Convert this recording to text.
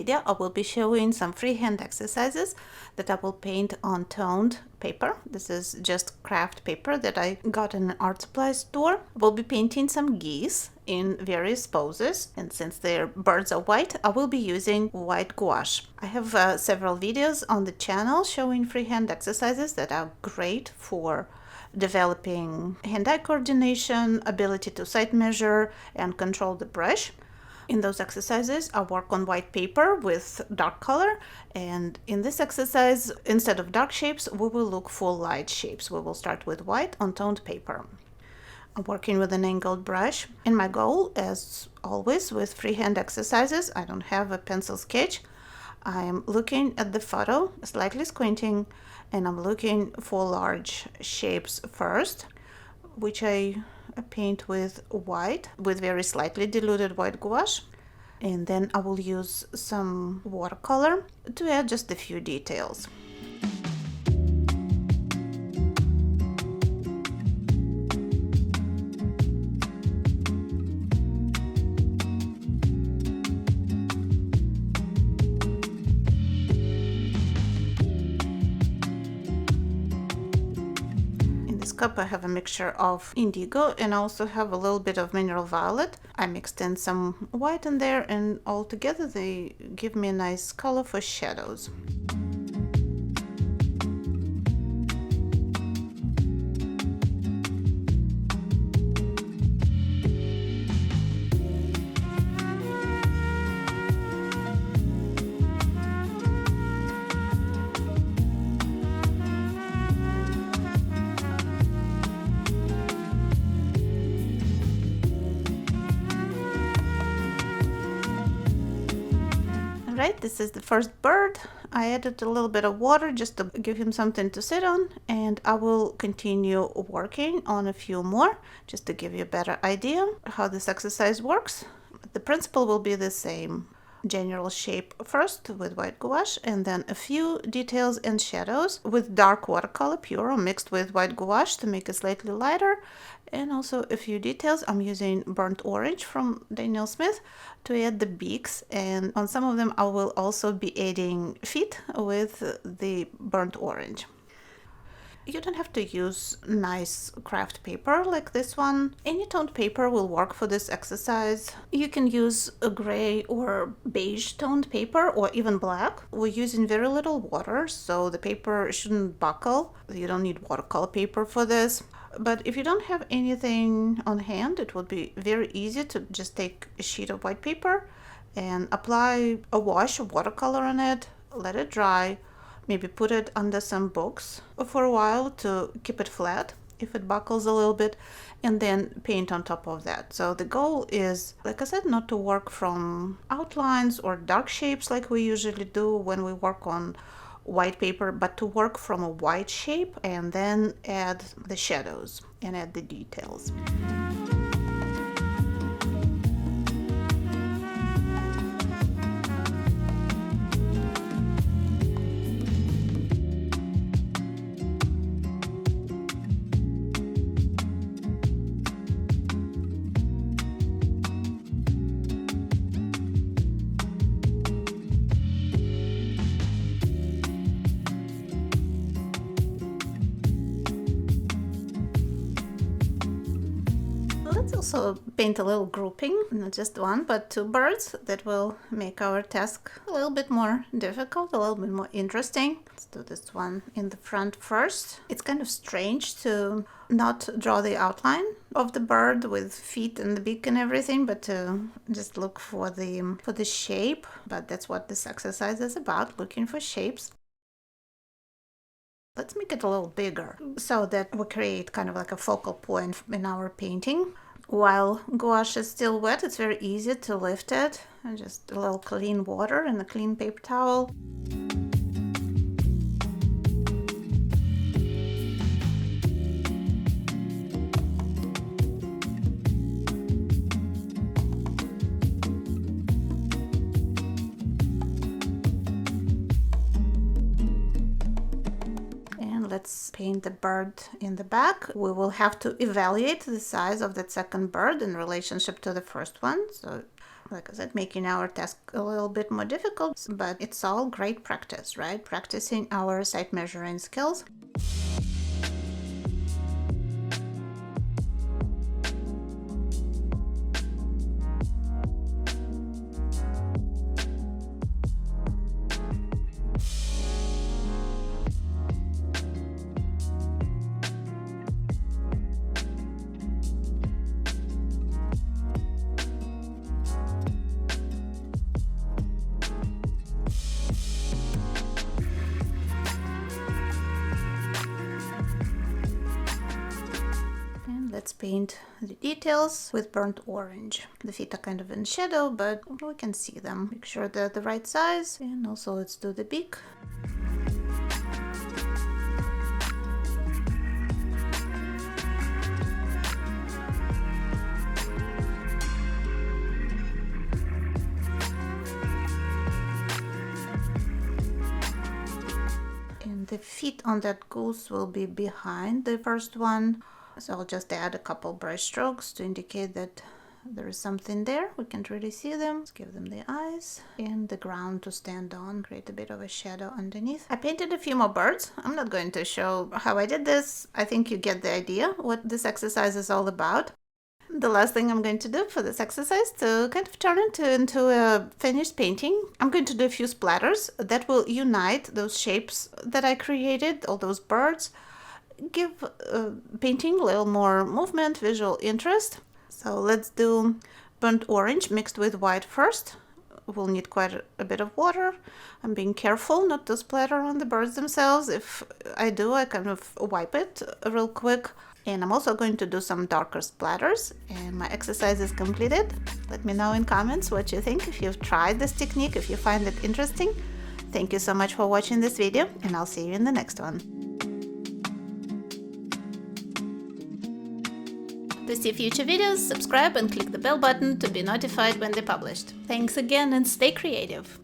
video, I will be showing some freehand exercises that I will paint on toned paper. This is just craft paper that I got in an art supply store. I will be painting some geese in various poses, and since their birds are white, I will be using white gouache. I have several videos on the channel showing freehand exercises that are great for developing hand-eye coordination, ability to sight measure, and control the brush. In those exercises, I work on white paper with dark color, and in this exercise, instead of dark shapes, we will look for light shapes. We will start with white on toned paper. I'm working with an angled brush, and my goal, as always with freehand exercises, I don't have a pencil sketch. I am looking at the photo, slightly squinting, and I'm looking for large shapes first, which I paint with white, with very slightly diluted white gouache. And then I will use some watercolor to add just a few details. Cup I have a mixture of indigo and I also have a little bit of mineral violet. I mixed in some white in there, and all together they give me a nice color for shadows. Right, this is the first bird. I added a little bit of water just to give him something to sit on, and I will continue working on a few more just to give you a better idea how this exercise works. The principle will be the same. General shape first with white gouache, and then a few details and shadows with dark watercolor, pure or mixed with white gouache to make it slightly lighter, and also a few details. I'm using burnt orange from Daniel Smith to add the beaks, and on some of them I will also be adding feet with the burnt orange. You don't have to use nice craft paper like this one. Any toned paper will work for this exercise. You can use a gray or beige toned paper or even black. We're using very little water, so the paper shouldn't buckle. You don't need watercolor paper for this. But if you don't have anything on hand, it would be very easy to just take a sheet of white paper and apply a wash of watercolor on it, let it dry, maybe put it under some books for a while to keep it flat if it buckles a little bit, and then paint on top of that. So the goal is, like I said, not to work from outlines or dark shapes like we usually do when we work on white paper, but to work from a white shape and then add the shadows and add the details. Let's also paint a little grouping, not just one, but two birds. That will make our task a little bit more difficult, a little bit more interesting. Let's do this one in the front first. It's kind of strange to not draw the outline of the bird with feet and the beak and everything, but to just look for the shape. But that's what this exercise is about, looking for shapes. Let's make it a little bigger so that we create kind of like a focal point in our painting. While gouache is still wet, it's very easy to lift it, and just a little clean water and a clean paper towel. Let's paint the bird in the back. We will have to evaluate the size of that second bird in relationship to the first one. So Like I said, making our task a little bit more difficult, but it's all great practice, right? Practicing our sight measuring skills. Let's paint the details with burnt orange. The feet are kind of in shadow, but we can see them. Make sure they're the right size, and also let's do the beak. And the feet on that goose will be behind the first one. So I'll just add a couple brush strokes to indicate that there is something there. We can't really see them. Let's give them the eyes and the ground to stand on, create a bit of a shadow underneath. I painted a few more birds. I'm not going to show how I did this. I think you get the idea what this exercise is all about. The last thing I'm going to do for this exercise to kind of turn it into a finished painting, I'm going to do a few splatters that will unite those shapes that I created, all those birds. Give painting a little more movement, visual interest. So let's do burnt orange mixed with white first. We'll need quite a bit of water. I'm being careful not to splatter on the birds themselves. If I do, I kind of wipe it real quick. And I'm also going to do some darker splatters, and my exercise is completed. Let me know in comments what you think, if you've tried this technique, if you find it interesting. Thank you so much for watching this video, and I'll see you in the next one. To see future videos, subscribe and click the bell button to be notified when they're published. Thanks again and stay creative!